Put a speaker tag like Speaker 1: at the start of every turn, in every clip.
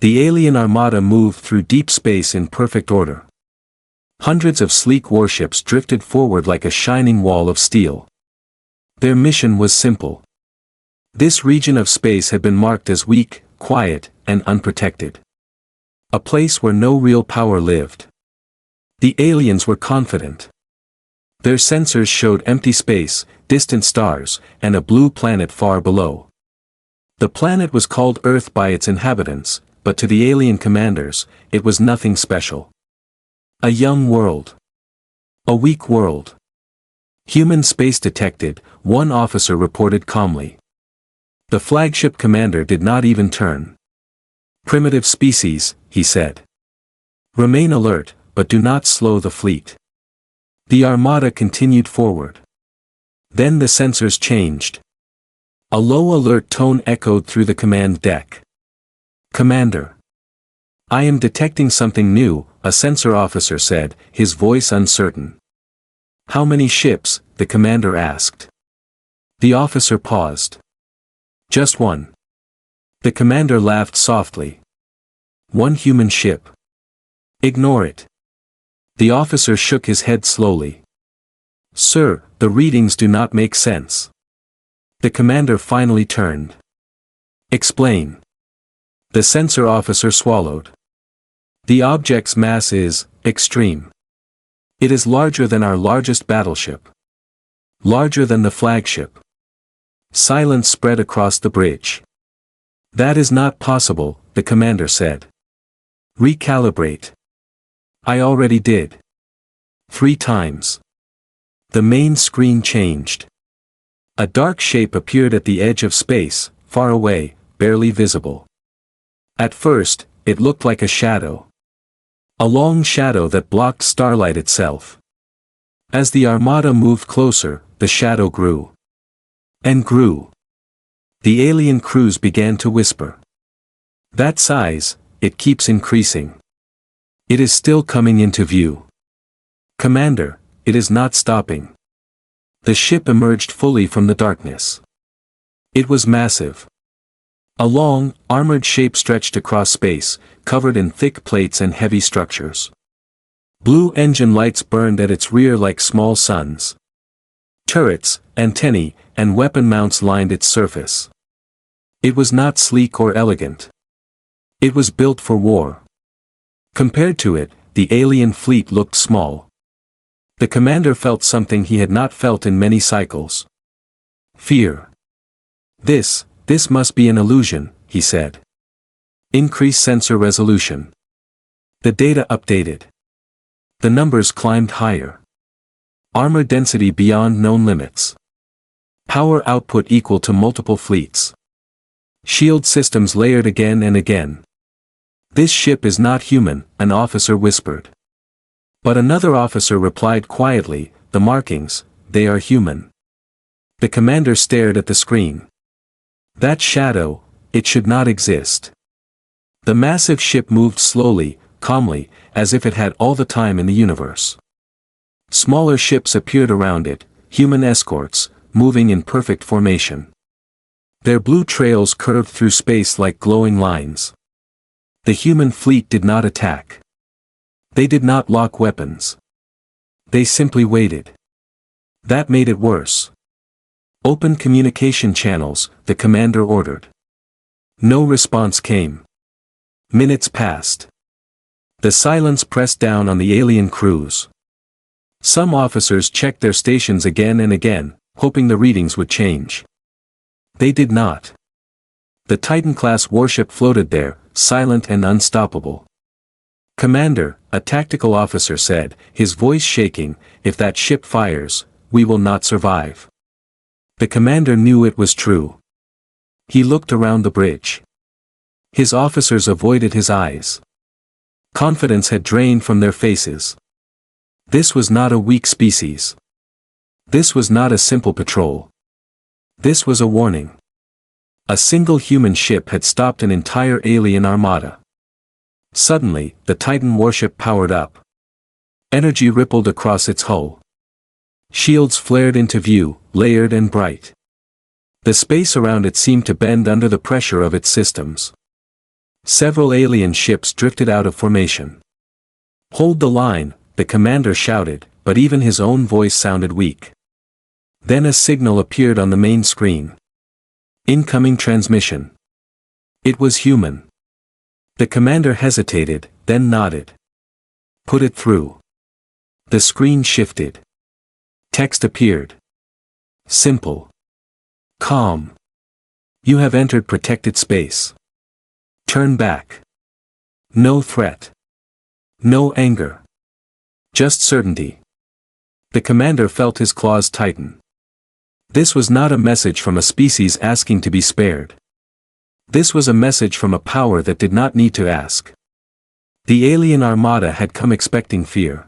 Speaker 1: The alien armada moved through deep space in perfect order. Hundreds of sleek warships drifted forward like a shining wall of steel. Their mission was simple. This region of space had been marked as weak, quiet, and unprotected. A place where no real power lived. The aliens were confident. Their sensors showed empty space, distant stars, and a blue planet far below. The planet was called Earth by its inhabitants, but to the alien commanders, it was nothing special. A young world. A weak world. Human space detected, one officer reported calmly. The flagship commander did not even turn. Primitive species, he said. Remain alert, but do not slow the fleet. The armada continued forward. Then the sensors changed. A low alert tone echoed through the command deck. Commander. I am detecting something new, a sensor officer said, his voice uncertain. How many ships? The commander asked. The officer paused. Just one. The commander laughed softly. One human ship. Ignore it. The officer shook his head slowly. Sir, the readings do not make sense. The commander finally turned. Explain. The sensor officer swallowed. The object's mass is extreme. It is larger than our largest battleship. Larger than the flagship. Silence spread across the bridge. That is not possible, the commander said. Recalibrate. I already did. 3 times. The main screen changed. A dark shape appeared at the edge of space, far away, barely visible. At first, it looked like a shadow. A long shadow that blocked starlight itself. As the armada moved closer, the shadow grew. And grew. The alien crews began to whisper. That size, it keeps increasing. It is still coming into view. Commander, it is not stopping. The ship emerged fully from the darkness. It was massive. A long, armored shape stretched across space, covered in thick plates and heavy structures. Blue engine lights burned at its rear like small suns. Turrets, antennae, and weapon mounts lined its surface. It was not sleek or elegant. It was built for war. Compared to it, the alien fleet looked small. The commander felt something he had not felt in many cycles. Fear. This must be an illusion, he said. Increase sensor resolution. The data updated. The numbers climbed higher. Armor density beyond known limits. Power output equal to multiple fleets. Shield systems layered again and again. This ship is not human, an officer whispered. But another officer replied quietly, the markings, they are human. The commander stared at the screen. That shadow, it should not exist. The massive ship moved slowly, calmly, as if it had all the time in the universe. Smaller ships appeared around it, human escorts, moving in perfect formation. Their blue trails curved through space like glowing lines. The human fleet did not attack. They did not lock weapons. They simply waited. That made it worse. Open communication channels, the commander ordered. No response came. Minutes passed. The silence pressed down on the alien crews. Some officers checked their stations again and again, hoping the readings would change. They did not. The Titan-class warship floated there, silent and unstoppable. Commander, a tactical officer said, his voice shaking, if that ship fires, we will not survive. The commander knew it was true. He looked around the bridge. His officers avoided his eyes. Confidence had drained from their faces. This was not a weak species. This was not a simple patrol. This was a warning. A single human ship had stopped an entire alien armada. Suddenly, the Titan warship powered up. Energy rippled across its hull. Shields flared into view, layered and bright. The space around it seemed to bend under the pressure of its systems. Several alien ships drifted out of formation. "Hold the line," the commander shouted, but even his own voice sounded weak. Then a signal appeared on the main screen. "Incoming transmission." It was human. The commander hesitated, then nodded. "Put it through." The screen shifted. Text appeared. Simple. Calm. "You have entered protected space. Turn back." No threat. No anger. Just certainty. The commander felt his claws tighten. This was not a message from a species asking to be spared. This was a message from a power that did not need to ask. The alien armada had come expecting fear.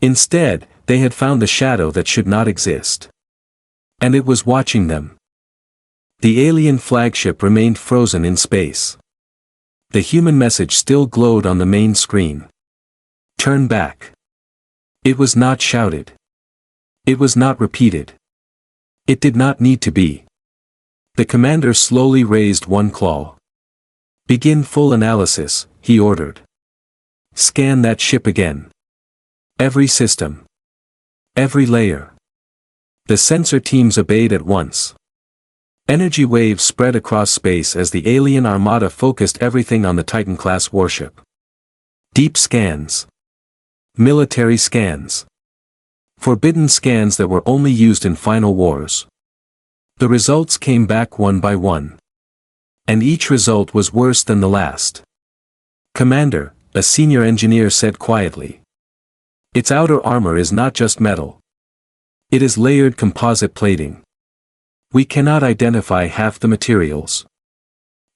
Speaker 1: Instead, they had found a shadow that should not exist. And it was watching them. The alien flagship remained frozen in space. The human message still glowed on the main screen. "Turn back." It was not shouted. It was not repeated. It did not need to be. The commander slowly raised one claw. "Begin full analysis," he ordered. "Scan that ship again. Every system. Every layer." The sensor teams obeyed at once. Energy waves spread across space as the alien armada focused everything on the Titan-class warship. Deep scans. Military scans. Forbidden scans that were only used in final wars. The results came back one by one. And each result was worse than the last. "Commander," a senior engineer said quietly. "Its outer armor is not just metal. It is layered composite plating. We cannot identify half the materials."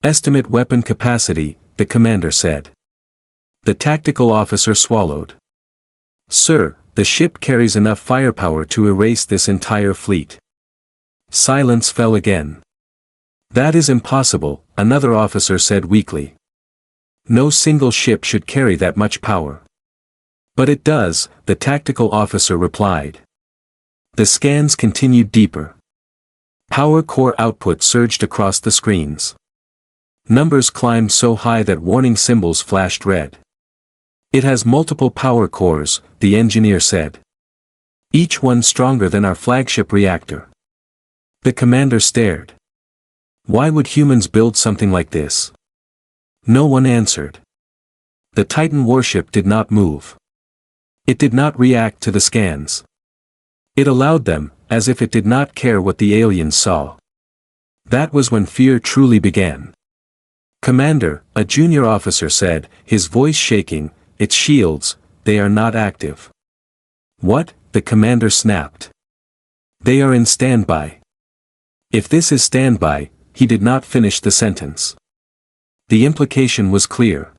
Speaker 1: "Estimate weapon capacity," the commander said. The tactical officer swallowed. "Sir, the ship carries enough firepower to erase this entire fleet." Silence fell again. "That is impossible," another officer said weakly. "No single ship should carry that much power." "But it does," the tactical officer replied. The scans continued deeper. Power core output surged across the screens. Numbers climbed so high that warning symbols flashed red. "It has multiple power cores," the engineer said. "Each one stronger than our flagship reactor." The commander stared. Why would humans build something like this? No one answered. The Titan warship did not move. It did not react to the scans. It allowed them, as if it did not care what the aliens saw. That was when fear truly began. "Commander," a junior officer said, his voice shaking, "its shields, they are not active." "What?" the commander snapped. "They are in standby." If this is standby, he did not finish the sentence. The implication was clear.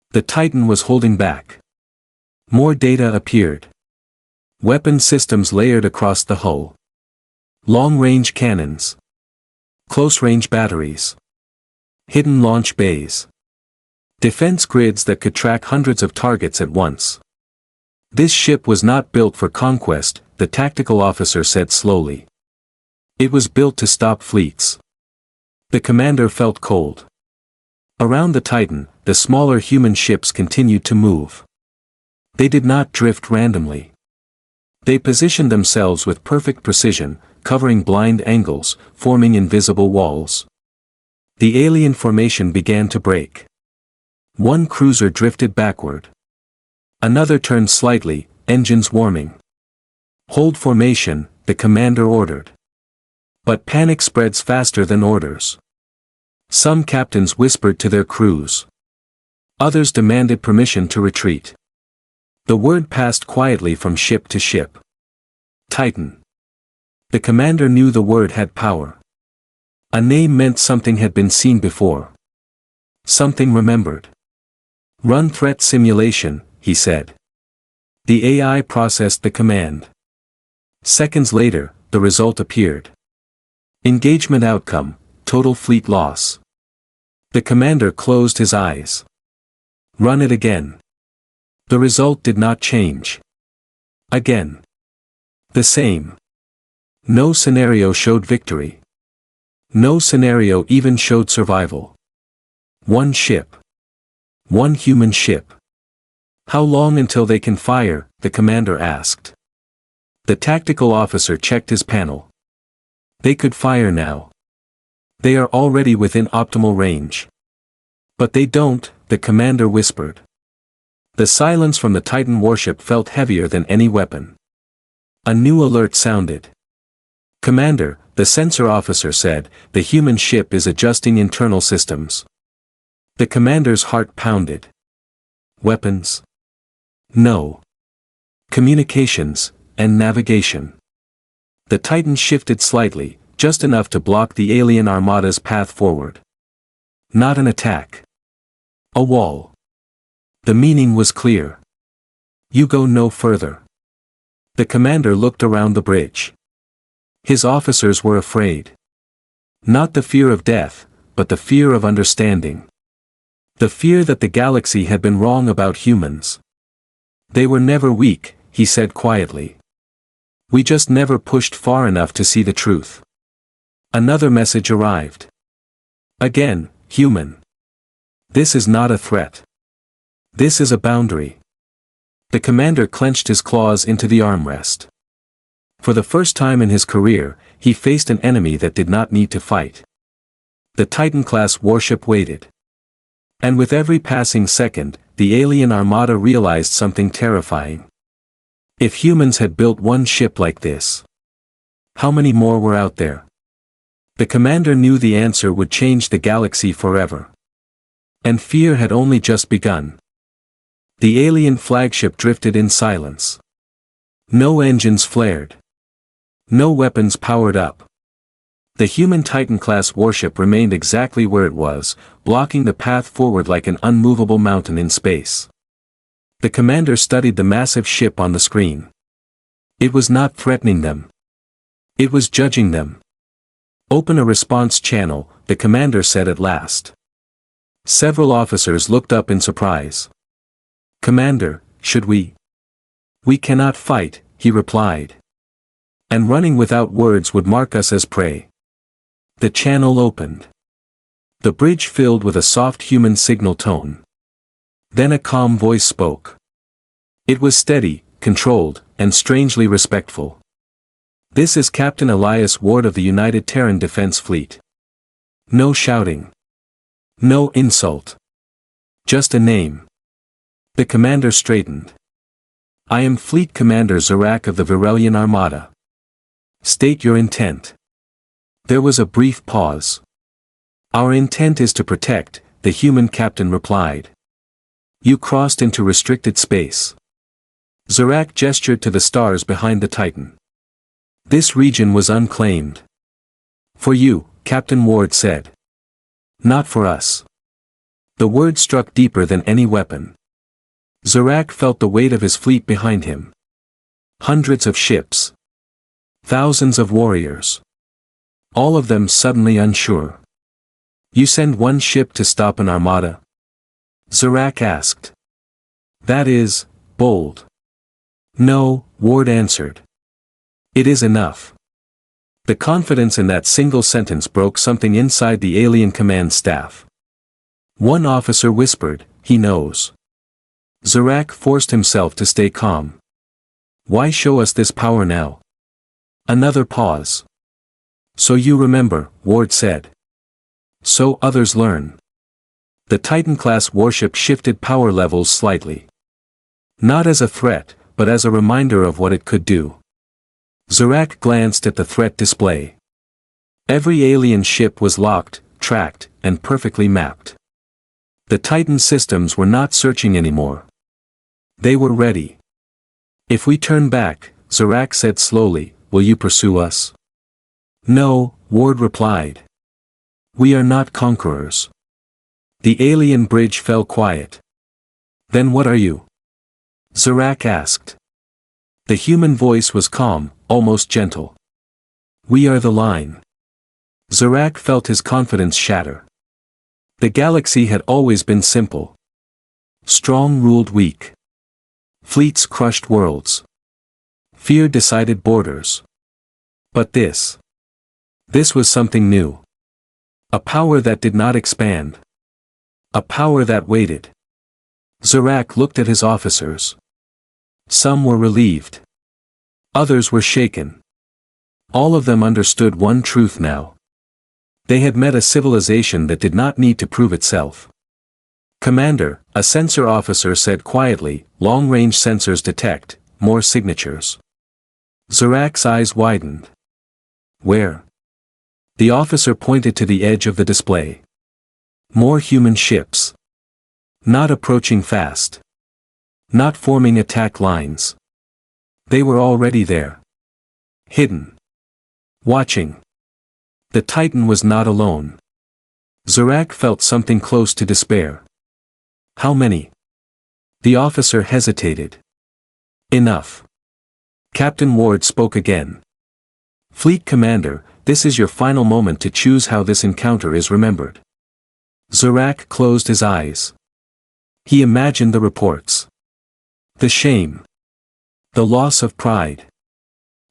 Speaker 1: The Titan was holding back. More data appeared. Weapon systems layered across the hull. Long-range cannons. Close-range batteries. Hidden launch bays. Defense grids that could track hundreds of targets at once. This ship was not built for conquest, the tactical officer said slowly. It was built to stop fleets. The commander felt cold. Around the Titan, the smaller human ships continued to move. They did not drift randomly. They positioned themselves with perfect precision, covering blind angles, forming invisible walls. The alien formation began to break. One cruiser drifted backward. Another turned slightly, engines warming. "Hold formation," the commander ordered. But panic spreads faster than orders. Some captains whispered to their crews. Others demanded permission to retreat. The word passed quietly from ship to ship. Titan. The commander knew the word had power. A name meant something had been seen before. Something remembered. "Run threat simulation," he said. The AI processed the command. Seconds later, the result appeared. Engagement outcome, total fleet loss. The commander closed his eyes. Run it again. The result did not change. Again. The same. No scenario showed victory. No scenario even showed survival. One ship. One human ship. How long until they can fire? The commander asked. The tactical officer checked his panel. They could fire now. They are already within optimal range. But they don't, the commander whispered. The silence from the Titan warship felt heavier than any weapon. A new alert sounded. Commander, the sensor officer said, the human ship is adjusting internal systems. The commander's heart pounded. Weapons? No. Communications, and navigation. The Titan shifted slightly, just enough to block the alien armada's path forward. Not an attack. A wall. The meaning was clear. You go no further. The commander looked around the bridge. His officers were afraid. Not the fear of death, but the fear of understanding. The fear that the galaxy had been wrong about humans. They were never weak, he said quietly. We just never pushed far enough to see the truth. Another message arrived. Again, human. This is not a threat. This is a boundary. The commander clenched his claws into the armrest. For the first time in his career, he faced an enemy that did not need to fight. The Titan-class warship waited. And with every passing second, the alien armada realized something terrifying. If humans had built one ship like this, how many more were out there? The commander knew the answer would change the galaxy forever. And fear had only just begun. The alien flagship drifted in silence. No engines flared. No weapons powered up. The human Titan-class warship remained exactly where it was, blocking the path forward like an unmovable mountain in space. The commander studied the massive ship on the screen. It was not threatening them. It was judging them. Open a response channel, the commander said at last. Several officers looked up in surprise. Commander, should we? We cannot fight, he replied. And running without words would mark us as prey. The channel opened. The bridge filled with a soft human signal tone. Then a calm voice spoke. It was steady, controlled, and strangely respectful. This is Captain Elias Ward of the United Terran Defense Fleet. No shouting. No insult. Just a name. The commander straightened. I am Fleet Commander Zarak of the Virelian Armada. State your intent. There was a brief pause. Our intent is to protect, the human captain replied. You crossed into restricted space. Zarak gestured to the stars behind the Titan. This region was unclaimed. For you, Captain Ward said. Not for us. The word struck deeper than any weapon. Zarak felt the weight of his fleet behind him. Hundreds of ships. Thousands of warriors. All of them suddenly unsure. You send one ship to stop an armada? Zarak asked. That is, bold. No, Ward answered. It is enough. The confidence in that single sentence broke something inside the alien command staff. One officer whispered, he knows. Zarak forced himself to stay calm. Why show us this power now? Another pause. So you remember, Ward said. So others learn. The Titan-class warship shifted power levels slightly. Not as a threat, but as a reminder of what it could do. Zarak glanced at the threat display. Every alien ship was locked, tracked, and perfectly mapped. The Titan systems were not searching anymore. They were ready. If we turn back, Zarak said slowly, will you pursue us? No, Ward replied. We are not conquerors. The alien bridge fell quiet. Then what are you? Zarak asked. The human voice was calm, almost gentle. We are the line. Zarak felt his confidence shatter. The galaxy had always been simple. Strong ruled weak. Fleets crushed worlds. Fear decided borders. But this was something new. A power that did not expand. A power that waited. Zarak looked at his officers. Some were relieved. Others were shaken. All of them understood one truth now. They had met a civilization that did not need to prove itself. "Commander," a sensor officer said quietly, "long-range sensors detect more signatures." Zarak's eyes widened. "Where?" The officer pointed to the edge of the display. "More human ships. Not approaching fast. Not forming attack lines. They were already there. Hidden. Watching." The Titan was not alone. Zarak felt something close to despair. "How many?" The officer hesitated. "Enough." Captain Ward spoke again. "Fleet Commander, this is your final moment to choose how this encounter is remembered." Zarak closed his eyes. He imagined the reports. The shame. The loss of pride.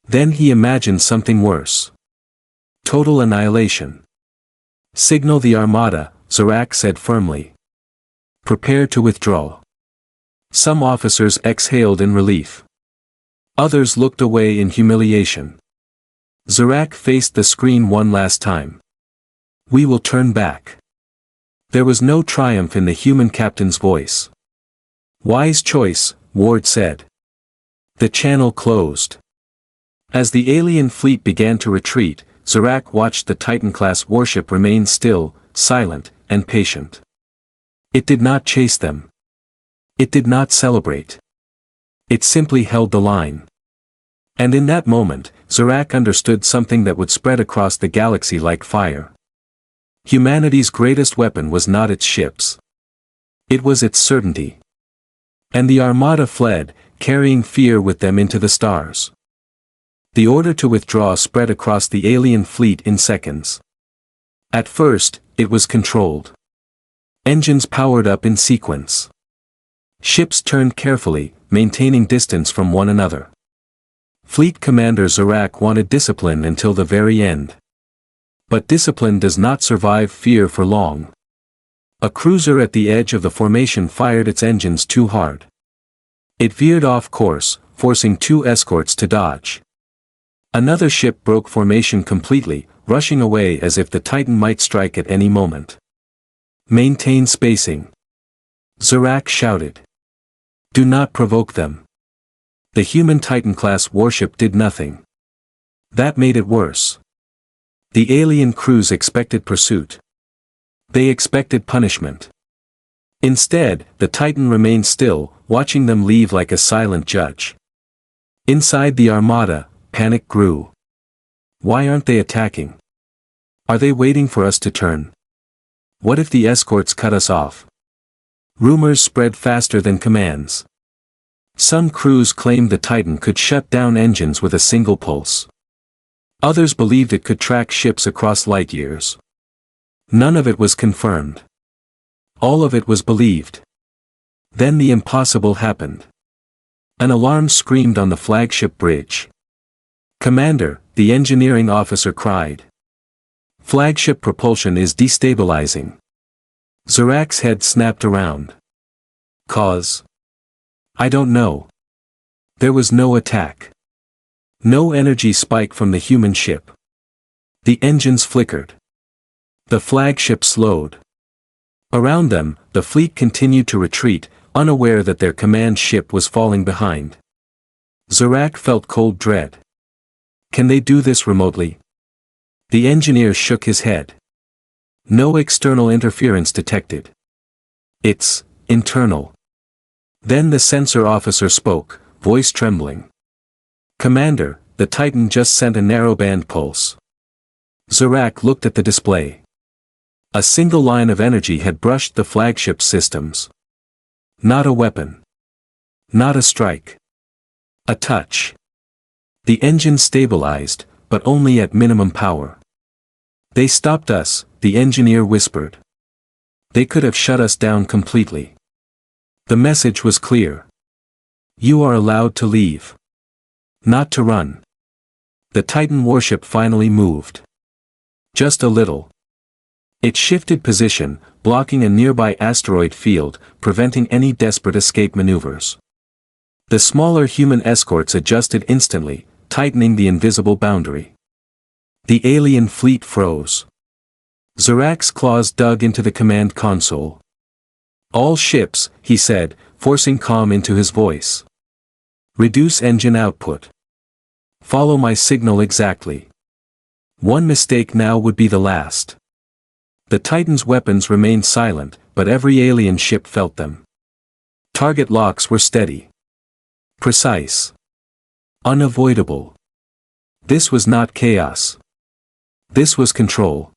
Speaker 1: Then he imagined something worse. Total annihilation. "Signal the Armada," Zarak said firmly. "Prepare to withdraw." Some officers exhaled in relief. Others looked away in humiliation. Zarak faced the screen one last time. "We will turn back." There was no triumph in the human captain's voice. "Wise choice," Ward said. The channel closed. As the alien fleet began to retreat, Zarak watched the Titan-class warship remain still, silent, and patient. It did not chase them. It did not celebrate. It simply held the line. And in that moment, Zarak understood something that would spread across the galaxy like fire. Humanity's greatest weapon was not its ships. It was its certainty. And the Armada fled, carrying fear with them into the stars. The order to withdraw spread across the alien fleet in seconds. At first, it was controlled. Engines powered up in sequence. Ships turned carefully, maintaining distance from one another. Fleet Commander Zarak wanted discipline until the very end. But discipline does not survive fear for long. A cruiser at the edge of the formation fired its engines too hard. It veered off course, forcing two escorts to dodge. Another ship broke formation completely, rushing away as if the Titan might strike at any moment. "Maintain spacing," Zarak shouted. "Do not provoke them." The human Titan-class warship did nothing. That made it worse. The alien crews expected pursuit. They expected punishment. Instead, the Titan remained still, watching them leave like a silent judge. Inside the Armada, panic grew. Why aren't they attacking? Are they waiting for us to turn? What if the escorts cut us off? Rumors spread faster than commands. Some crews claimed the Titan could shut down engines with a single pulse. Others believed it could track ships across light years. None of it was confirmed. All of it was believed. Then the impossible happened. An alarm screamed on the flagship bridge. "Commander," the engineering officer cried. "Flagship propulsion is destabilizing." Zarak's head snapped around. "Cause?" "I don't know." There was no attack. No energy spike from the human ship. The engines flickered. The flagship slowed. Around them, the fleet continued to retreat, unaware that their command ship was falling behind. Zarak felt cold dread. Can they do this remotely? The engineer shook his head. No external interference detected. It's internal. Then the sensor officer spoke, voice trembling. "Commander, the Titan just sent a narrowband pulse." Zarak looked at the display. A single line of energy had brushed the flagship's systems. Not a weapon. Not a strike. A touch. The engine stabilized, but only at minimum power. "They stopped us," the engineer whispered. "They could have shut us down completely." The message was clear. You are allowed to leave. Not to run. The Titan warship finally moved. Just a little. It shifted position, blocking a nearby asteroid field, preventing any desperate escape maneuvers. The smaller human escorts adjusted instantly, tightening the invisible boundary. The alien fleet froze. Zarak's claws dug into the command console. "All ships," he said, forcing calm into his voice. "Reduce engine output. Follow my signal exactly. One mistake now would be the last." The Titan's weapons remained silent, but every alien ship felt them. Target locks were steady. Precise. Unavoidable. This was not chaos. This was control.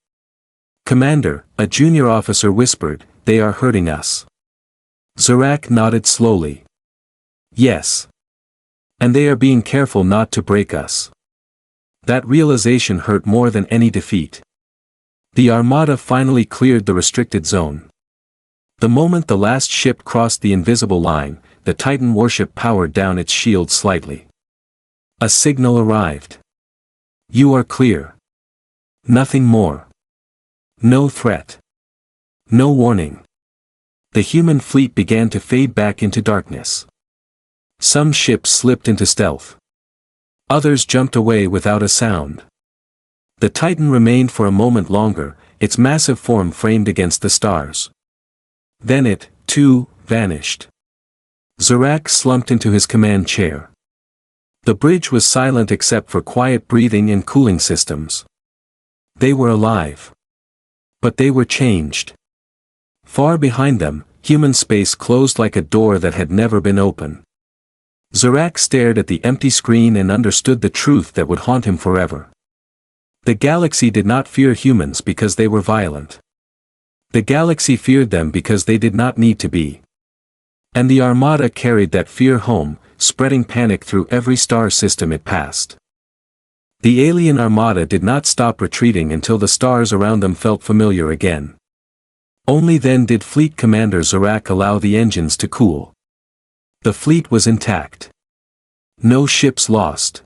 Speaker 1: "Commander," a junior officer whispered, "they are hurting us." Zarak nodded slowly. "Yes. And they are being careful not to break us." That realization hurt more than any defeat. The Armada finally cleared the restricted zone. The moment the last ship crossed the invisible line, the Titan warship powered down its shield slightly. A signal arrived. "You are clear." Nothing more. No threat. No warning. The human fleet began to fade back into darkness. Some ships slipped into stealth. Others jumped away without a sound. The Titan remained for a moment longer, its massive form framed against the stars. Then it, too, vanished. Zarak slumped into his command chair. The bridge was silent except for quiet breathing and cooling systems. They were alive. But they were changed. Far behind them, human space closed like a door that had never been open. Zarak stared at the empty screen and understood the truth that would haunt him forever. The galaxy did not fear humans because they were violent. The galaxy feared them because they did not need to be. And the Armada carried that fear home, spreading panic through every star system it passed. The alien Armada did not stop retreating until the stars around them felt familiar again. Only then did Fleet Commander Zarak allow the engines to cool. The fleet was intact. No ships lost.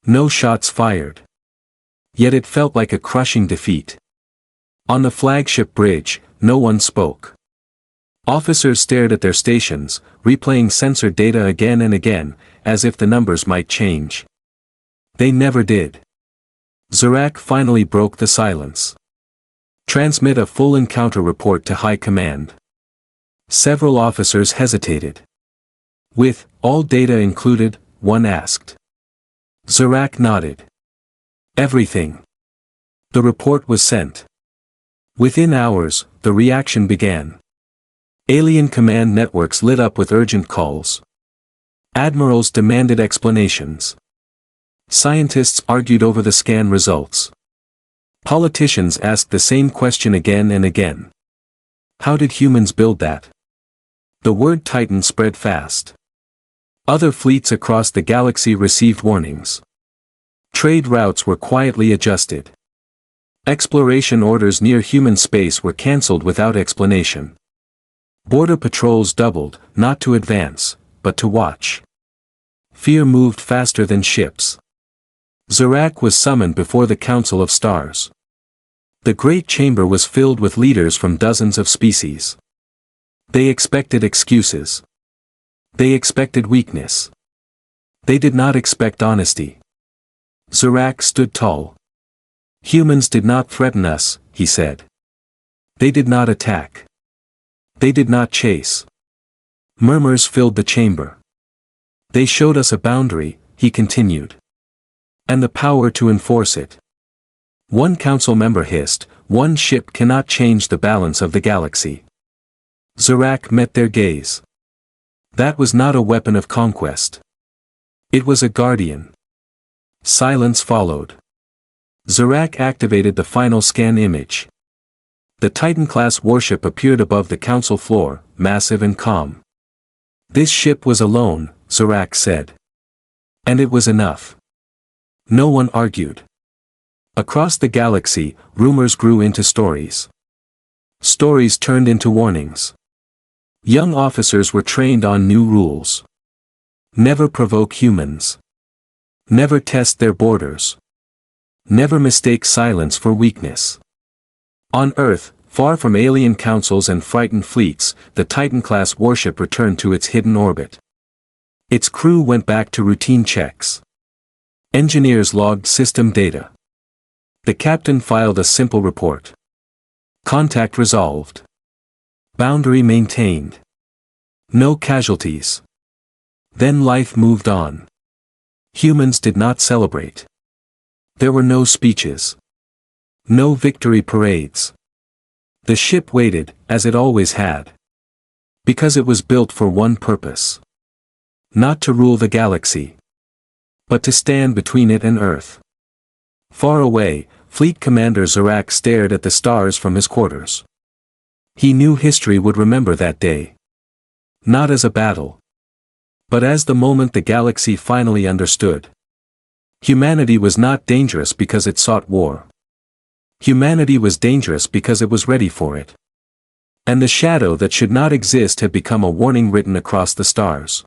Speaker 1: No shots fired. Yet it felt like a crushing defeat. On the flagship bridge, no one spoke. Officers stared at their stations, replaying sensor data again and again, as if the numbers might change. They never did. Zarak finally broke the silence. "Transmit a full encounter report to High Command." Several officers hesitated. "With all data included?" one asked. Zarak nodded. "Everything." The report was sent. Within hours, the reaction began. Alien command networks lit up with urgent calls. Admirals demanded explanations. Scientists argued over the scan results. Politicians asked the same question again and again. How did humans build that? The word Titan spread fast. Other fleets across the galaxy received warnings. Trade routes were quietly adjusted. Exploration orders near human space were cancelled without explanation. Border patrols doubled, not to advance, but to watch. Fear moved faster than ships. Zarak was summoned before the Council of Stars. The Great Chamber was filled with leaders from dozens of species. They expected excuses. They expected weakness. They did not expect honesty. Zarak stood tall. "Humans did not threaten us," he said. "They did not attack. They did not chase." Murmurs filled the chamber. "They showed us a boundary," he continued. "And the power to enforce it." One council member hissed, "One ship cannot change the balance of the galaxy." Zarak met their gaze. That was not a weapon of conquest. It was a guardian. Silence followed. Zarak activated the final scan image. The Titan-class warship appeared above the council floor, massive and calm. "This ship was alone," Zarak said. And it was enough. No one argued. Across the galaxy, rumors grew into stories. Stories turned into warnings. Young officers were trained on new rules. Never provoke humans. Never test their borders. Never mistake silence for weakness. On Earth, far from alien councils and frightened fleets, the Titan-class warship returned to its hidden orbit. Its crew went back to routine checks. Engineers logged system data. The captain filed a simple report. Contact resolved. Boundary maintained. No casualties. Then life moved on. Humans did not celebrate. There were no speeches. No victory parades. The ship waited, as it always had. Because it was built for one purpose. Not to rule the galaxy, but to stand between it and Earth. Far away, Fleet Commander Zarak stared at the stars from his quarters. He knew history would remember that day. Not as a battle, but as the moment the galaxy finally understood. Humanity was not dangerous because it sought war. Humanity was dangerous because it was ready for it. And the shadow that should not exist had become a warning written across the stars.